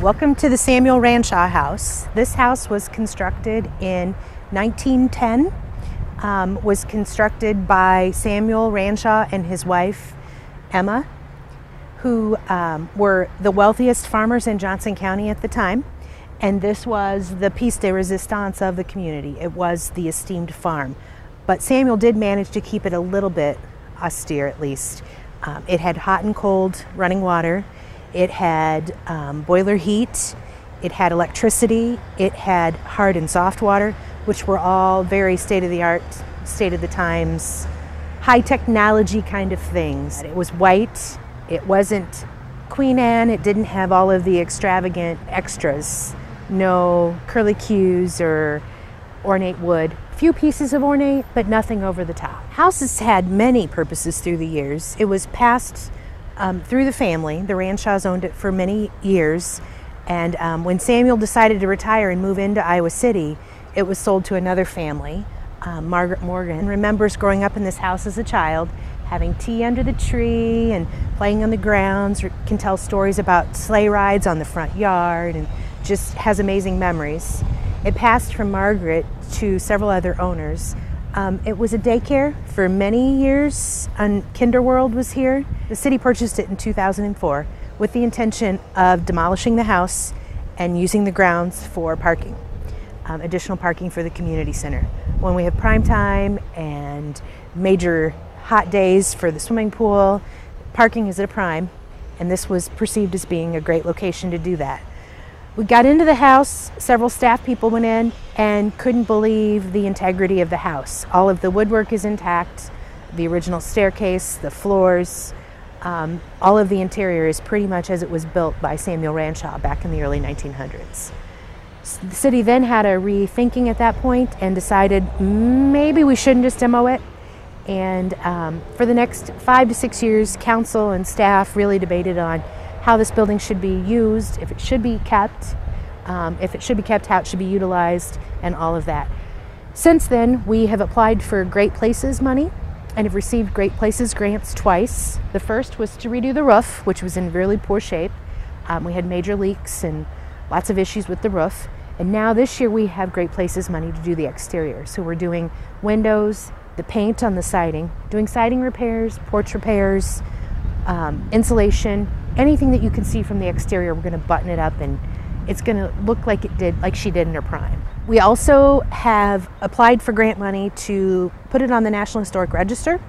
Welcome to the Samuel Ranshaw house. This house was constructed in 1910, was constructed by Samuel Ranshaw and his wife, Emma, who were the wealthiest farmers in Johnson County at the time. And this was the piece de resistance of the community. It was the esteemed farm. But Samuel did manage to keep it a little bit austere, at least. It had hot and cold running water. It had boiler heat. It had electricity. It had hard and soft water, which were all very state-of-the-art, state of the times, high technology kind of things. It was white. It wasn't Queen Anne. It didn't have all of the extravagant extras. No curlicues or ornate wood. Few pieces of ornate, but nothing over the top. Houses had many purposes through the years. It was passed through the family. The Ranshaws owned it for many years. And when Samuel decided to retire and move into Iowa City, it was sold to another family. Margaret Morgan remembers growing up in this house as a child, having tea under the tree and playing on the grounds, can tell stories about sleigh rides on the front yard, and just has amazing memories. It passed from Margaret to several other owners. It was a daycare for many years, and Kinderworld was here. The city purchased it in 2004 with the intention of demolishing the house and using the grounds for parking, additional parking for the community center. When we have prime time and major hot days for the swimming pool, parking is at a prime, and this was perceived as being a great location to do that. We got into the house, several staff people went in and couldn't believe the integrity of the house. All of the woodwork is intact, the original staircase, the floors, all of the interior is pretty much as it was built by Samuel Ranshaw back in the early 1900s. The city then had a rethinking at that point and decided maybe we shouldn't just demo it. And for the next 5 to 6 years, council and staff really debated on how this building should be used, if it should be kept, how it should be utilized, and all of that. Since then, we have applied for Great Places money and have received Great Places grants twice. The first was to redo the roof, which was in really poor shape. We had major leaks and lots of issues with the roof. And now this year we have Great Places money to do the exterior. So we're doing windows, the paint on the siding, doing siding repairs, porch repairs, insulation, anything that you can see from the exterior. We're going to button it up and it's going to look like she did in her prime. We also have applied for grant money to put it on the National Historic Register.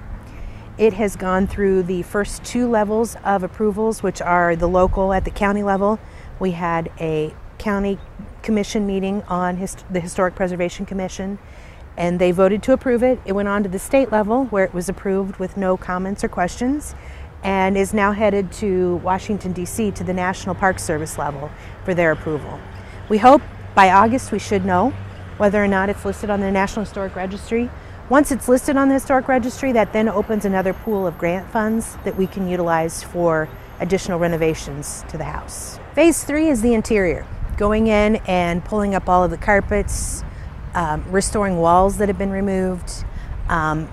It has gone through the first 2 levels of approvals, which are the local at the county level. We had a county commission meeting on the Historic Preservation Commission, and they voted to approve it. It went on to the state level, where it was approved with no comments or questions, and is now headed to Washington, D.C. to the National Park Service level for their approval. We hope by August we should know whether or not it's listed on the National Historic Registry. Once it's listed on the Historic Registry, that then opens another pool of grant funds that we can utilize for additional renovations to the house. Phase 3 is the interior, going in and pulling up all of the carpets, restoring walls that have been removed,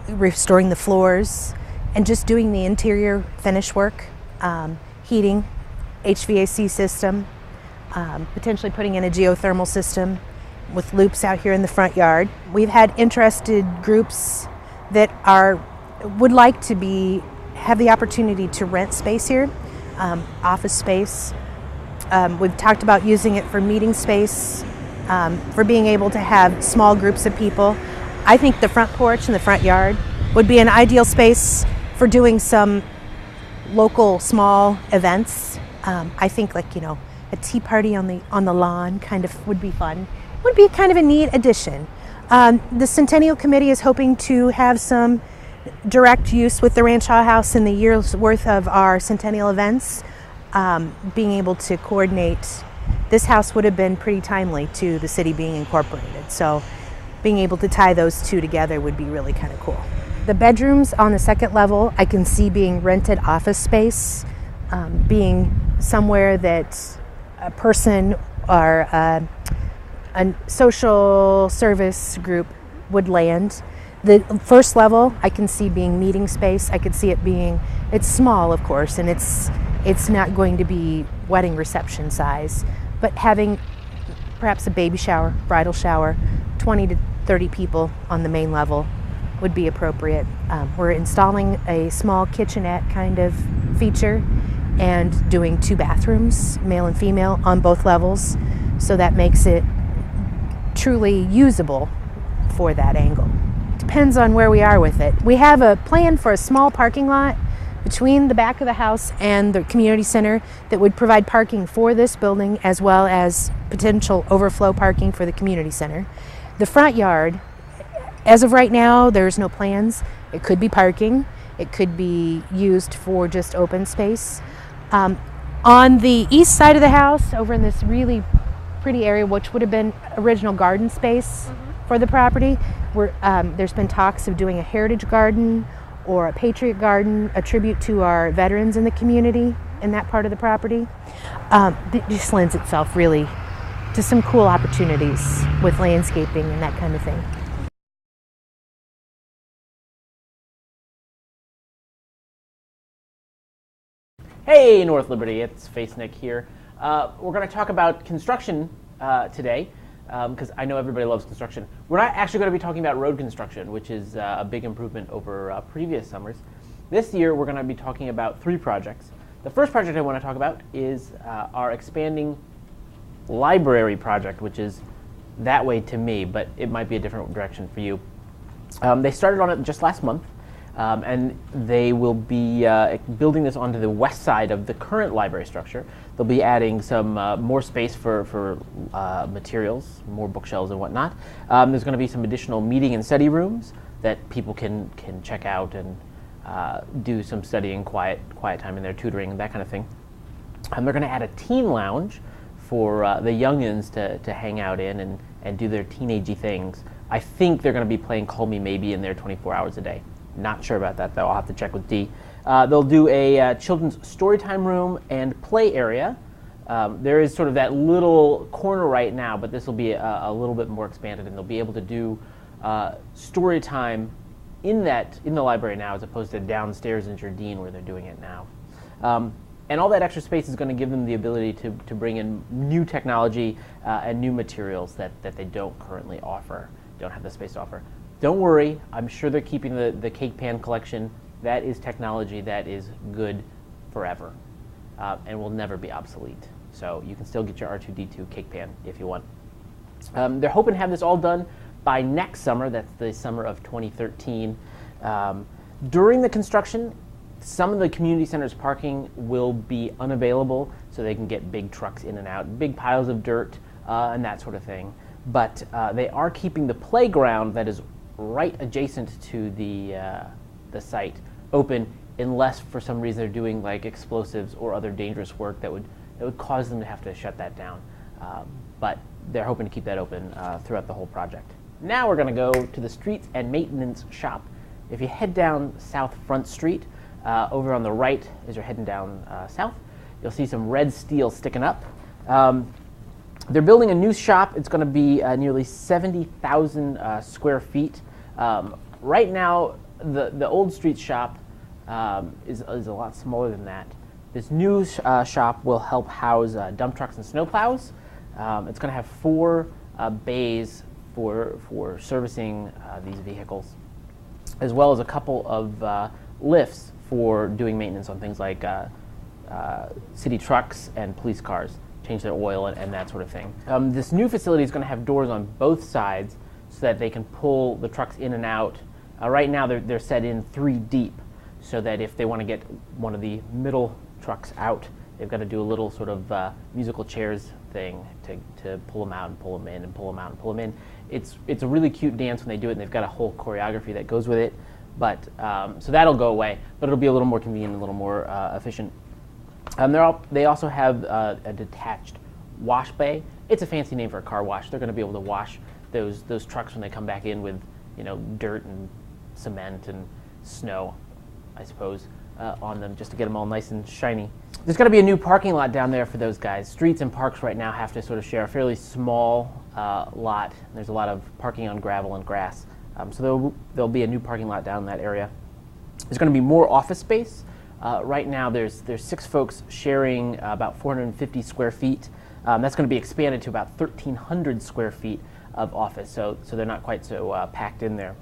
restoring the floors, and just doing the interior finish work, heating, HVAC system, potentially putting in a geothermal system with loops out here in the front yard. We've had interested groups that would like to have the opportunity to rent space here, office space. We've talked about using it for meeting space, for being able to have small groups of people. I think the front porch and the front yard would be an ideal space for doing some local small events. I think a tea party on the lawn kind of would be fun. Would be kind of a neat addition. The Centennial Committee is hoping to have some direct use with the Ranshaw House in the year's worth of our centennial events. Being able to coordinate, this house would have been pretty timely to the city being incorporated. So being able to tie those two together would be really kind of cool. The bedrooms on the second level, I can see being rented office space, being somewhere that a person or a social service group would land. The first level, I can see being meeting space. I could see it being, it's small, of course, and it's not going to be wedding reception size, but having perhaps a baby shower, bridal shower, 20 to 30 people on the main level would be appropriate. We're installing a small kitchenette kind of feature and doing 2 bathrooms, male and female, on both levels, so that makes it truly usable for that angle. Depends on where we are with it. We have a plan for a small parking lot between the back of the house and the community center that would provide parking for this building as well as potential overflow parking for the community center. The front yard, as of right now, there's no plans. It could be parking. It could be used for just open space. On the east side of the house, over in this really pretty area, which would have been original garden space for the property, there's been talks of doing a heritage garden or a patriot garden, a tribute to our veterans in the community in that part of the property. It just lends itself really to some cool opportunities with landscaping and that kind of thing. Hey, North Liberty, it's Face Nick here. We're going to talk about construction today, because I know everybody loves construction. We're not actually going to be talking about road construction, which is a big improvement over previous summers. This year, we're going to be talking about 3 projects. The first project I want to talk about is our expanding library project, which is that way to me, but it might be a different direction for you. They started on it just last month. And they will be building this onto the west side of the current library structure. They'll be adding some more space for materials, more bookshelves and whatnot. There's going to be some additional meeting and study rooms that people can check out and do some studying, quiet time in there, tutoring, that kind of thing. And they're going to add a teen lounge for the youngins to hang out in and do their teenagey things. I think they're going to be playing Call Me Maybe in there 24 hours a day. Not sure about that, though. I'll have to check with Dee. They'll do a children's storytime room and play area. There is sort of that little corner right now, but this will be a little bit more expanded, and they'll be able to do story time in the library now, as opposed to downstairs in Jardine where they're doing it now. And all that extra space is going to give them the ability to bring in new technology and new materials that they don't currently offer, don't have the space to offer. Don't worry, I'm sure they're keeping the cake pan collection. That is technology that is good forever and will never be obsolete. So you can still get your R2-D2 cake pan if you want. They're hoping to have this all done by next summer. That's the summer of 2013. During the construction, some of the community center's parking will be unavailable, so they can get big trucks in and out, big piles of dirt and that sort of thing. But they are keeping the playground that is right adjacent to the site open, unless for some reason they're doing like explosives or other dangerous work that would cause them to have to shut that down. But they're hoping to keep that open throughout the whole project. Now we're going to go to the streets and maintenance shop. If you head down South Front Street, over on the right as you're heading down south, you'll see some red steel sticking up. They're building a new shop. It's going to be nearly 70,000 square feet. Right now, the old street shop is a lot smaller than that. This new shop will help house dump trucks and snowplows. It's going to have 4 bays for servicing these vehicles, as well as a couple of lifts for doing maintenance on things like city trucks and police cars, change their oil and that sort of thing. This new facility is going to have doors on both sides so that they can pull the trucks in and out. Right now they're set in 3 deep, so that if they want to get one of the middle trucks out, they've got to do a little sort of musical chairs thing to pull them out and pull them in and pull them out and pull them in. It's a really cute dance when they do it, and they've got a whole choreography that goes with it. But so that'll go away, but it'll be a little more convenient, a little more efficient. They also have a detached wash bay. It's a fancy name for a car wash. They're going to be able to wash those trucks when they come back in with, dirt and cement and snow, I suppose, on them, just to get them all nice and shiny. There's going to be a new parking lot down there for those guys. Streets and parks right now have to sort of share a fairly small lot. There's a lot of parking on gravel and grass. So there'll be a new parking lot down in that area. There's going to be more office space. Right now there's 6 folks sharing about 450 square feet. That's going to be expanded to about 1,300 square feet of office, so they're not quite so packed in there.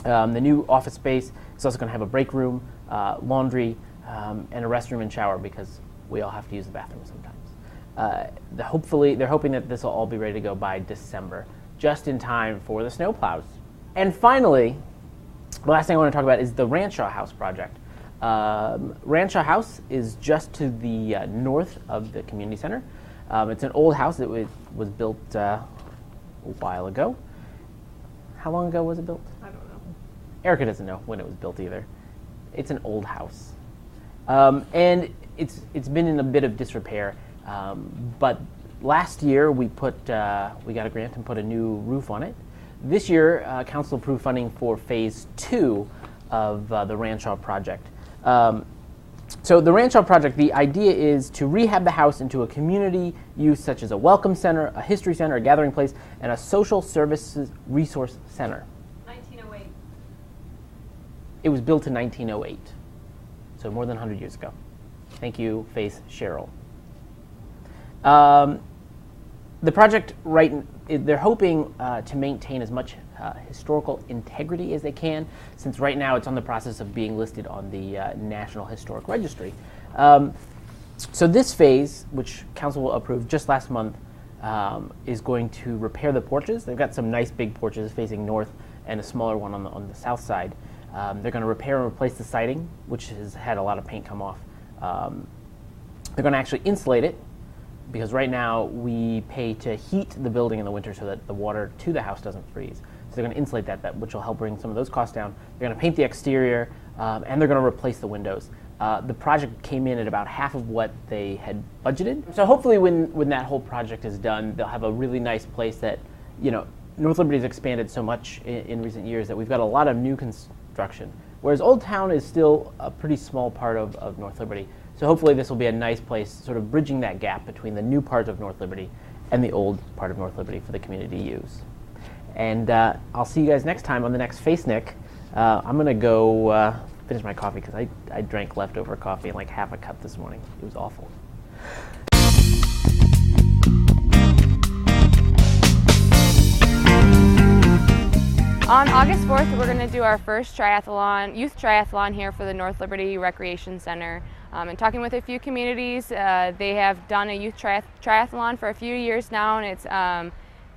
The new office space is also going to have a break room, laundry, and a restroom and shower, because we all have to use the bathroom sometimes. They're hoping that this will all be ready to go by December, just in time for the snow plows. And finally, the last thing I want to talk about is the Ranshaw House project. Ranshaw House is just to the north of the community center. It's an old house that was built a while ago. How long ago was it built? I don't know. Erica doesn't know when it was built either. It's an old house. And it's been in a bit of disrepair. But last year we got a grant and put a new roof on it. This year, council approved funding for phase 2 of the Ranshaw project. So the Ranshaw project, the idea is to rehab the house into a community use such as a welcome center, a history center, a gathering place, and a social services resource center. 1908. It was built in 1908, so more than 100 years ago. Thank you, Faith Cheryl. The project, they're hoping to maintain as much historical integrity as they can, since right now it's on the process of being listed on the National Historic Registry. So this phase, which council approved just last month, is going to repair the porches. They've got some nice big porches facing north and a smaller one on the south side. They're going to repair and replace the siding, which has had a lot of paint come off. They're going to actually insulate it, because right now we pay to heat the building in the winter so that the water to the house doesn't freeze. So they're going to insulate that, which will help bring some of those costs down. They're going to paint the exterior, and they're going to replace the windows. The project came in at about half of what they had budgeted. So hopefully when that whole project is done, they'll have a really nice place that, North Liberty's expanded so much in recent years that we've got a lot of new construction, whereas Old Town is still a pretty small part of North Liberty. So hopefully this will be a nice place, sort of bridging that gap between the new part of North Liberty and the old part of North Liberty for the community to use. And I'll see you guys next time on the next Face Nick. I'm going to go finish my coffee, because I drank leftover coffee in like half a cup this morning. It was awful. On August 4th, we're going to do our first triathlon, youth triathlon here for the North Liberty Recreation Center. And talking with a few communities, they have done a youth triathlon for a few years now, and it's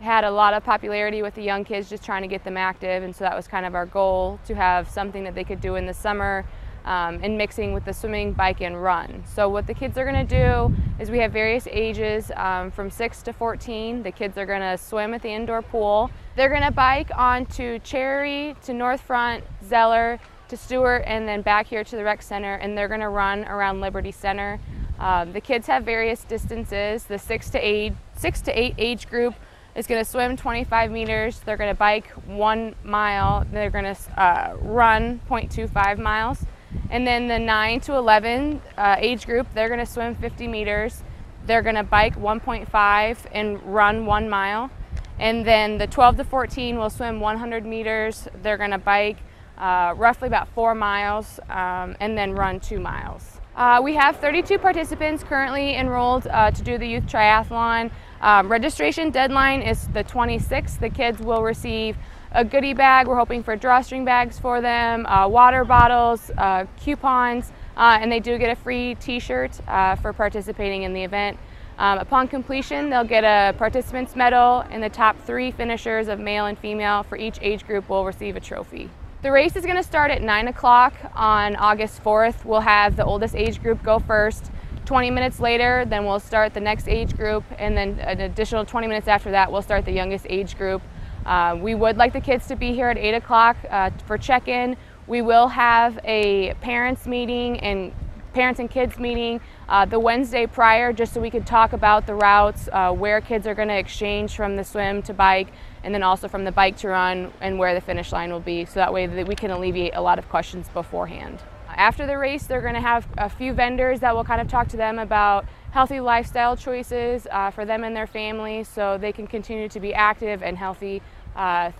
had a lot of popularity with the young kids, just trying to get them active. And so that was kind of our goal, to have something that they could do in the summer, and mixing with the swimming, bike, and run. So what the kids are going to do is, we have various ages from 6 to 14. The kids are going to swim at the indoor pool. They're going to bike onto Cherry, to North Front, Zeller, to Stewart, and then back here to the rec center, and they're going to run around Liberty Center. The kids have various distances. The 6 to 8 age group is going to swim 25 meters. They're going to bike 1 mile. They're going to run 0.25 miles. And then the 9 to 11 age group, they're going to swim 50 meters. They're going to bike 1.5 and run 1 mile. And then the 12 to 14 will swim 100 meters. They're going to bike roughly about 4 miles, and then run 2 miles. We have 32 participants currently enrolled to do the youth triathlon. Registration deadline is the 26th. The kids will receive a goodie bag. We're hoping for drawstring bags for them, water bottles, coupons, and they do get a free t-shirt for participating in the event. Upon completion, they'll get a participant's medal, and the top 3 finishers of male and female for each age group will receive a trophy. The race is going to start at 9 o'clock on August 4th. We'll have the oldest age group go first. 20 minutes later, then we'll start the next age group, and then an additional 20 minutes after that, we'll start the youngest age group. We would like the kids to be here at 8 o'clock for check-in. We will have a parents meeting and parents and kids meeting the Wednesday prior, just so we could talk about the routes, where kids are going to exchange from the swim to bike, and then also from the bike to run, and where the finish line will be, so that way that we can alleviate a lot of questions beforehand. After the race, they're going to have a few vendors that will kind of talk to them about healthy lifestyle choices for them and their families, so they can continue to be active and healthy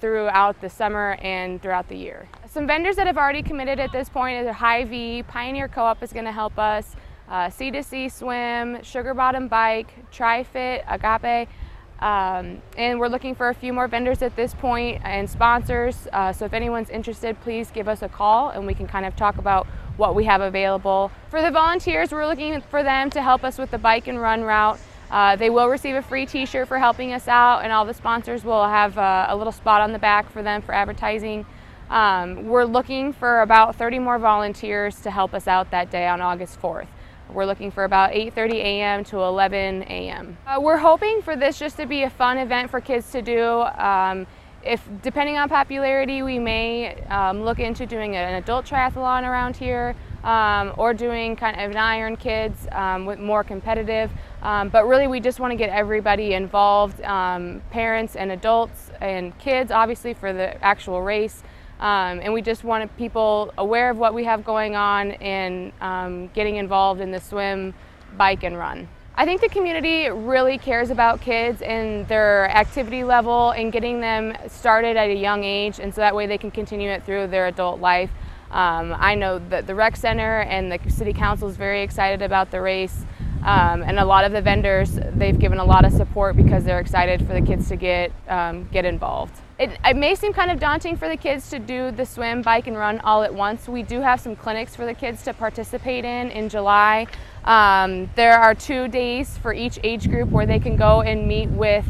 throughout the summer and throughout the year. Some vendors that have already committed at this point is Hy-Vee. Pioneer Co-op is going to help us. C2C Swim, Sugar Bottom Bike, TriFit, Agape, and we're looking for a few more vendors at this point and sponsors. So if anyone's interested, please give us a call and we can kind of talk about what we have available. For the volunteers, we're looking for them to help us with the bike and run route. They will receive a free t-shirt for helping us out, and all the sponsors will have a little spot on the back for them for advertising. We're looking for about 30 more volunteers to help us out that day on August 4th. We're looking for about 8:30 a.m. to 11 a.m. We're hoping for this just to be a fun event for kids to do. Depending on popularity, we may look into doing an adult triathlon around here, or doing kind of an Iron Kids with more competitive. But really, we just want to get everybody involved, parents and adults and kids, obviously, for the actual race. And we just wanted people aware of what we have going on and getting involved in the swim, bike, and run. I think the community really cares about kids and their activity level and getting them started at a young age, and so that way they can continue it through their adult life. I know that the rec center and the city council is very excited about the race, and a lot of the vendors, they've given a lot of support because they're excited for the kids to get involved. It may seem kind of daunting for the kids to do the swim, bike, and run all at once. We do have some clinics for the kids to participate in July. There are 2 days for each age group where they can go and meet with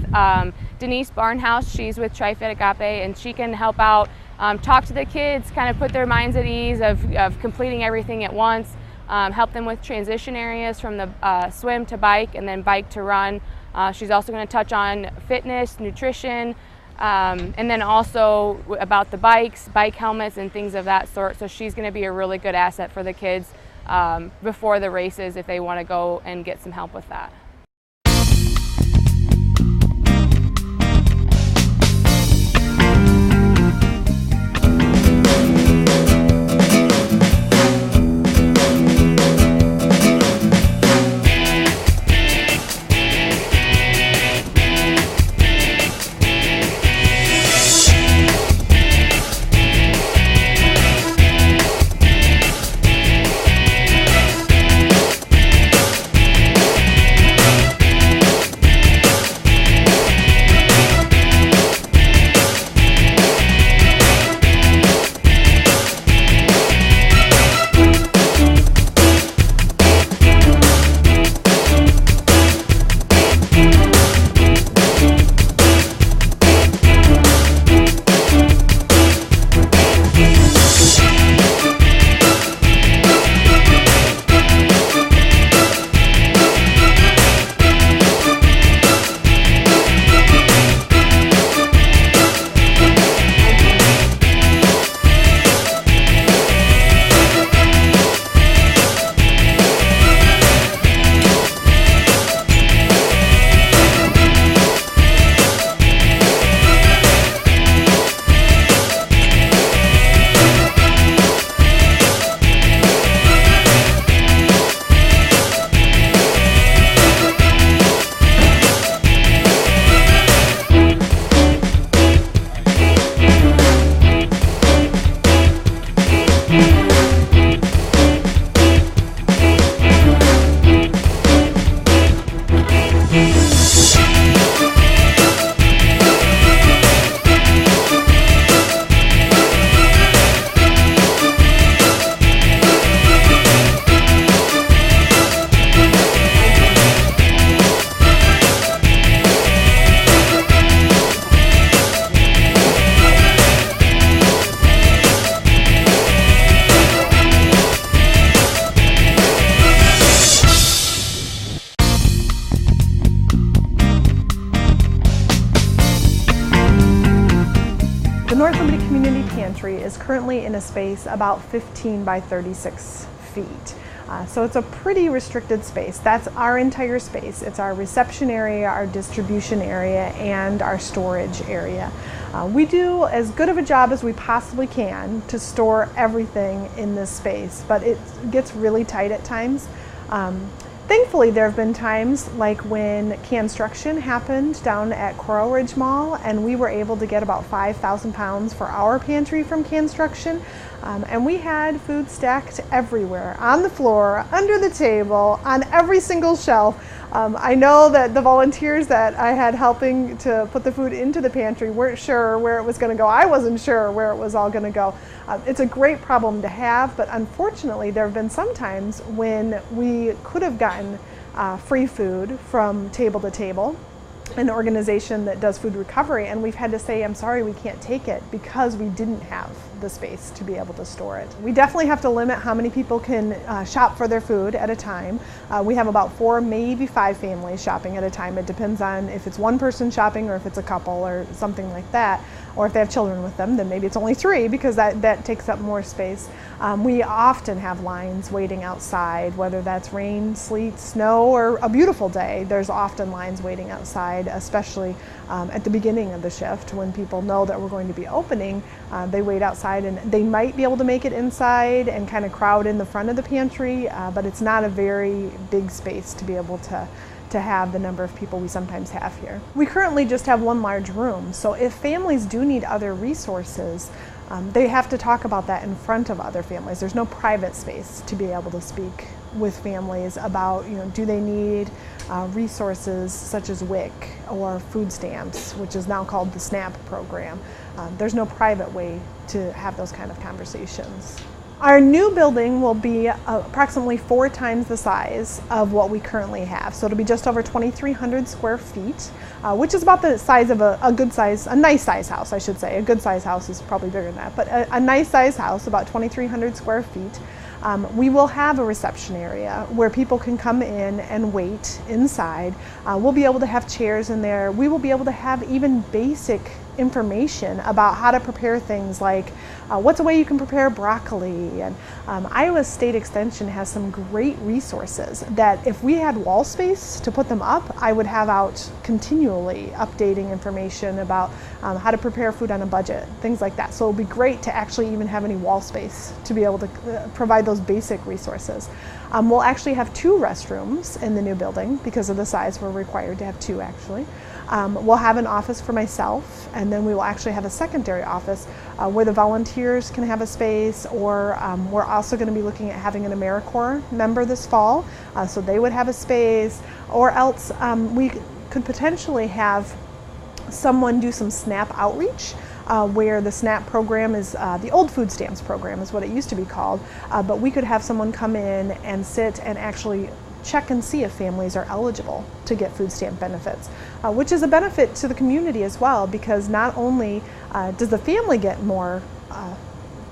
Denise Barnhouse. She's with TriFit Agape, and she can help out, talk to the kids, kind of put their minds at ease of completing everything at once, help them with transition areas from the swim to bike and then bike to run. She's also going to touch on fitness, nutrition, and then also about the bikes, bike helmets, and things of that sort. So she's going to be a really good asset for the kids before the races if they want to go and get some help with that. The North Liberty Community Pantry is currently in a space about 15 by 36 feet. So it's a pretty restricted space. That's our entire space. It's our reception area, our distribution area, and our storage area. We do as good of a job as we possibly can to store everything in this space, but it gets really tight at times. Thankfully, there have been times like when construction happened down at Coral Ridge Mall, and we were able to get about 5,000 pounds for our pantry from construction. And we had food stacked everywhere, on the floor, under the table, on every single shelf. I know that the volunteers that I had helping to put the food into the pantry weren't sure where it was going to go. I wasn't sure where it was all going to go. It's a great problem to have, but unfortunately there have been some times when we could have gotten free food from Table to Table, an organization that does food recovery, and we've had to say, I'm sorry, we can't take it because we didn't have the space to be able to store it. We definitely have to limit how many people can shop for their food at a time. We have about 4, maybe 5 families shopping at a time. It depends on if it's one person shopping or if it's a couple or something like that. Or if they have children with them, then maybe it's only 3 because that takes up more space. We often have lines waiting outside, whether that's rain, sleet, snow, or a beautiful day. There's often lines waiting outside, especially at the beginning of the shift when people know that we're going to be opening. They wait outside, and they might be able to make it inside and kind of crowd in the front of the pantry, but it's not a very big space to be able to have the number of people we sometimes have here. We currently just have 1 large room, so if families do need other resources, they have to talk about that in front of other families. There's no private space to be able to speak with families about, do they need resources such as WIC or food stamps, which is now called the SNAP program. There's no private way to have those kind of conversations. Our new building will be approximately 4 times the size of what we currently have. So it'll be just over 2,300 square feet, which is about the size of a nice size house, I should say. A good size house is probably bigger than that, but a nice size house, about 2,300 square feet. We will have a reception area where people can come in and wait inside. We'll be able to have chairs in there. We will be able to have even basic information about how to prepare things like what's a way you can prepare broccoli. And Iowa State Extension has some great resources that if we had wall space to put them up, I would have out continually updating information about how to prepare food on a budget, things like that. So it'll be great to actually even have any wall space to be able to provide those basic resources. We'll actually have 2 restrooms in the new building because of the size. We're required to have 2 actually. We'll have an office for myself, and then we will actually have a secondary office where the volunteers can have a space, or we're also going to be looking at having an AmeriCorps member this fall, so they would have a space, or else we could potentially have someone do some SNAP outreach, where the SNAP program is, the old food stamps program is what it used to be called, but we could have someone come in and sit and actually check and see if families are eligible to get food stamp benefits, which is a benefit to the community as well, because not only does the family get more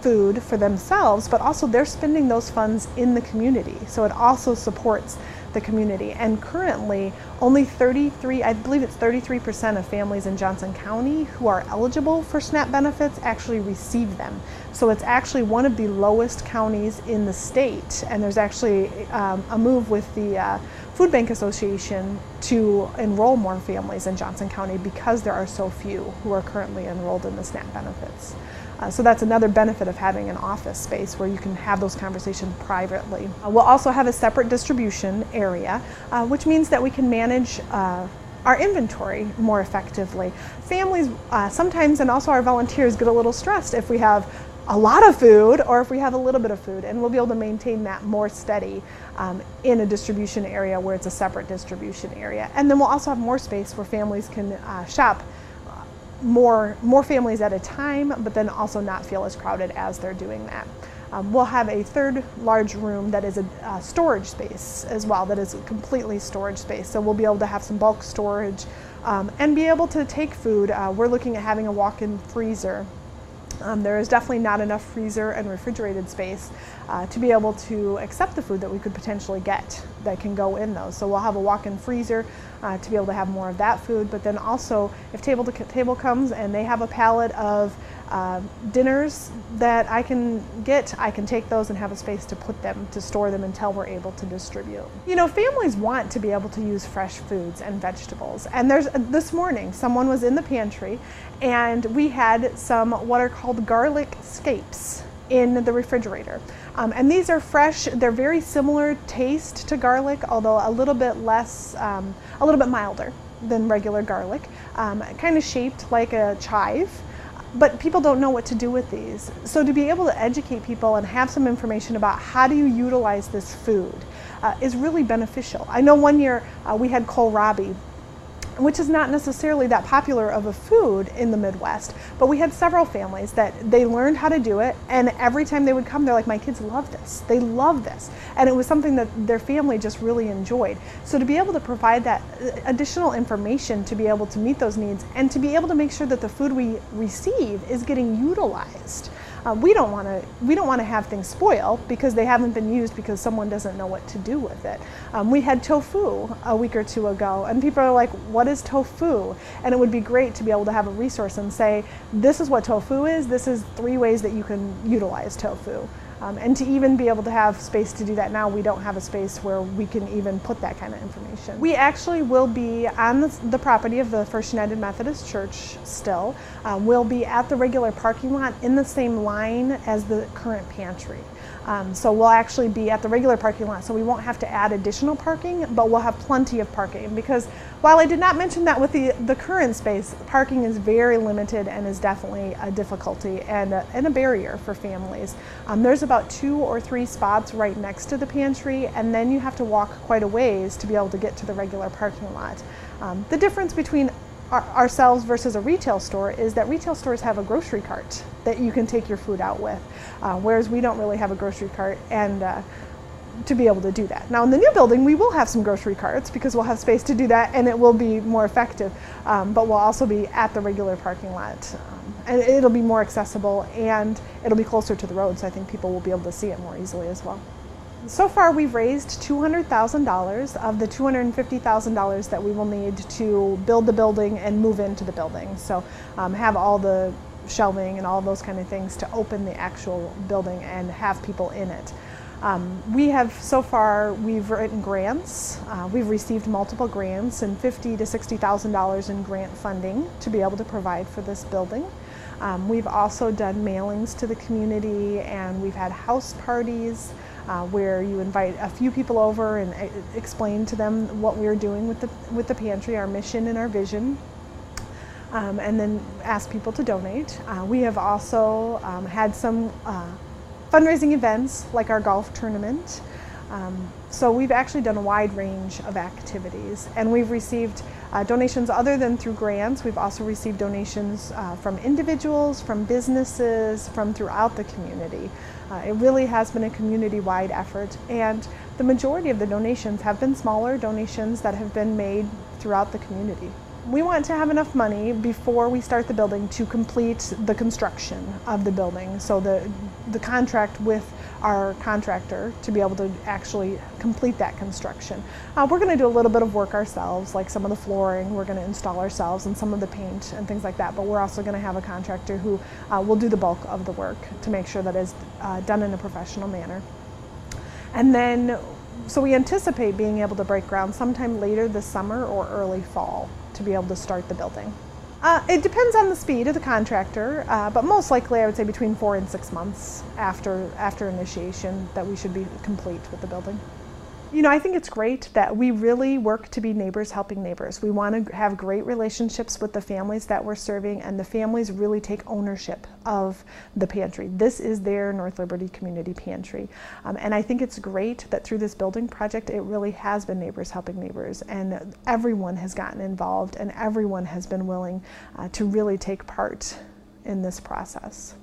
food for themselves, but also they're spending those funds in the community. So it also supports the community. And currently only I believe it's 33% of families in Johnson County who are eligible for SNAP benefits actually receive them. So it's actually one of the lowest counties in the state, and there's actually a move with the Food Bank Association to enroll more families in Johnson County because there are so few who are currently enrolled in the SNAP benefits. So that's another benefit of having an office space where you can have those conversations privately. We'll also have a separate distribution area, which means that we can manage our inventory more effectively. Families sometimes, and also our volunteers, get a little stressed if we have a lot of food or if we have a little bit of food, and we'll be able to maintain that more steady in a distribution area where it's a separate distribution area. And then we'll also have more space where families can shop more families at a time, but then also not feel as crowded as they're doing that. We'll have a 3rd large room that is a storage space as well, that is completely storage space. So we'll be able to have some bulk storage and be able to take food. We're looking at having a walk-in freezer. There is definitely not enough freezer and refrigerated space to be able to accept the food that we could potentially get that can go in those. So we'll have a walk-in freezer to be able to have more of that food, but then also if Table to Table comes and they have a pallet of dinners that I can get, I can take those and have a space to put them, to store them until we're able to distribute. You know, families want to be able to use fresh foods and vegetables. And this morning, someone was in the pantry and we had some what are called Garlicscapes in the refrigerator. And these are fresh. They're very similar taste to garlic, although a little bit less, a little bit milder than regular garlic, kind of shaped like a chive. But people don't know what to do with these. So to be able to educate people and have some information about how do you utilize this food is really beneficial. I know one year we had kohlrabi, which is not necessarily that popular of a food in the Midwest, but we had several families that they learned how to do it, and every time they would come, they're like, my kids love this, they love this. And it was something that their family just really enjoyed. So to be able to provide that additional information to be able to meet those needs and to be able to make sure that the food we receive is getting utilized. We don't want to have things spoil because they haven't been used because someone doesn't know what to do with it. We had tofu a week or two ago, and people are like, what is tofu? And it would be great to be able to have a resource and say, this is what tofu is, this is 3 ways that you can utilize tofu. And to even be able to have space to do that now, we don't have a space where we can even put that kind of information. We actually will be on the property of the First United Methodist Church still. We'll be at the regular parking lot in the same line as the current pantry. So we'll actually be at the regular parking lot, so we won't have to add additional parking, but we'll have plenty of parking, because while I did not mention that with the current space, parking is very limited and is definitely a difficulty and a barrier for families. There's about 2 or 3 spots right next to the pantry, and then you have to walk quite a ways to be able to get to the regular parking lot. The difference between ourselves versus a retail store is that retail stores have a grocery cart that you can take your food out with, whereas we don't really have a grocery cart, and to be able to do that. Now in the new building we will have some grocery carts because we'll have space to do that, and it will be more effective, but we'll also be at the regular parking lot, and it'll be more accessible and it'll be closer to the road, so I think people will be able to see it more easily as well. So far we've raised $200,000 of the $250,000 that we will need to build the building and move into the building. So have all the shelving and all those kind of things to open the actual building and have people in it. So far we've written grants. We've received multiple grants and $50,000 to $60,000 in grant funding to be able to provide for this building. We've also done mailings to the community, and we've had house parties where you invite a few people over and explain to them what we're doing with the pantry, our mission and our vision, and then ask people to donate. We have also had some fundraising events like our golf tournament. So we've actually done a wide range of activities, and we've received donations other than through grants. We've also received donations from individuals, from businesses, from throughout the community. It really has been a community-wide effort, and the majority of the donations have been smaller donations that have been made throughout the community. We want to have enough money before we start the building to complete the construction of the building. So the contract with our contractor to be able to actually complete that construction. We're going to do a little bit of work ourselves, like some of the flooring we're going to install ourselves and some of the paint and things like that, but we're also going to have a contractor who will do the bulk of the work to make sure that it's done in a professional manner. And then, so we anticipate being able to break ground sometime later this summer or early fall to be able to start the building. It depends on the speed of the contractor, but most likely I would say between 4 and 6 months after initiation that we should be complete with the building. You know, I think it's great that we really work to be neighbors helping neighbors. We want to have great relationships with the families that we're serving, and the families really take ownership of the pantry. This is their North Liberty Community Pantry. And I think it's great that through this building project, it really has been neighbors helping neighbors, and everyone has gotten involved and everyone has been willing to really take part in this process.